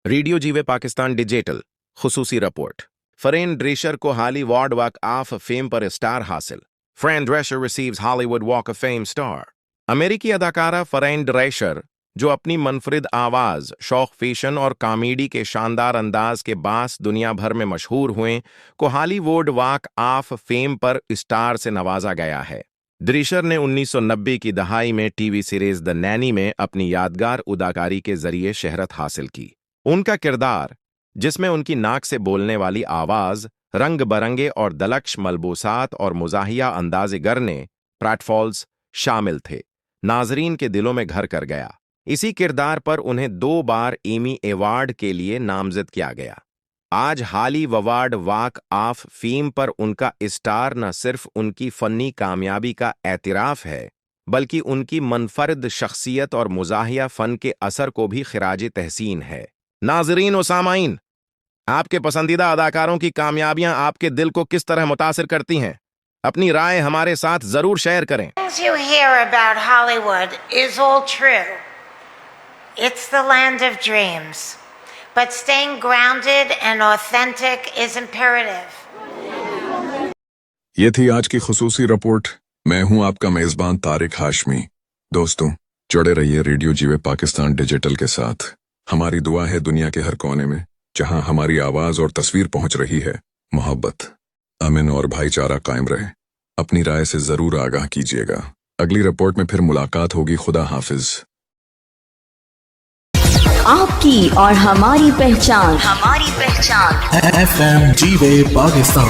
Radio जीवे Pakistan digital खुसूसी रिपोर्ट। फरेन ड्रेशर को हॉलीवुड वॉक ऑफ फेम पर स्टार हासिल। Fran Drescher receives Hollywood walk of fame star. अमेरिकी अदाकारा फरेन ड्रेशर, जो अपनी मुनफरिद आवाज़, शौक फैशन और कॉमेडी के शानदार अंदाज के बास दुनिया भर में मशहूर हुए, को हॉलीवुड वॉक ऑफ फेम पर स्टार से नवाजा गया है। ड्रेशर ने 1990 की दहाई में टीवी सीरीज द नैनी में अपनी यादगार अदाकारी के जरिए शहरत हासिल की। उनका किरदार, जिसमें उनकी नाक से बोलने वाली आवाज़, रंग बरंगे और दलक्ष मलबूसात और मुजाहिया अंदाज़े गरने प्लेटफॉल्स शामिल थे, नाजरीन के दिलों में घर कर गया। इसी किरदार पर उन्हें 2 बार एमी अवार्ड के लिए नामजद किया गया। आज हॉलीवुड वॉक ऑफ फेम पर उनका स्टार न सिर्फ उनकी फ़नी कामयाबी का एतराफ़ है, बल्कि उनकी मुनफरिद शख्सियत और मुजाहिया फ़न के असर को भी खिराज तहसीन है। नाजरीन और सामाईन, आपके पसंदीदा अदाकारों की कामयाबियां आपके दिल को किस तरह मुतासिर करती हैं? अपनी राय हमारे साथ ज़रूर शेयर करें। Things you hear about Hollywood is all true. It's the land of dreams. But staying grounded and authentic is imperative. ये थी आज की खुसूसी रिपोर्ट। मैं हूं आपका मेज़बान तारिक हाशमी। दोस्तों, जुड़े रहिए रेडियो जीवे पाकिस्तान डिजिटल के साथ। हमारी दुआ है दुनिया के हर कोने में जहां हमारी आवाज और तस्वीर पहुंच रही है, मोहब्बत, अमन और भाईचारा कायम रहे। अपनी राय से जरूर आगाह कीजिएगा। अगली रिपोर्ट में फिर मुलाकात होगी। खुदा हाफिज। आपकी और हमारी पहचान FM जीवे पाकिस्तान।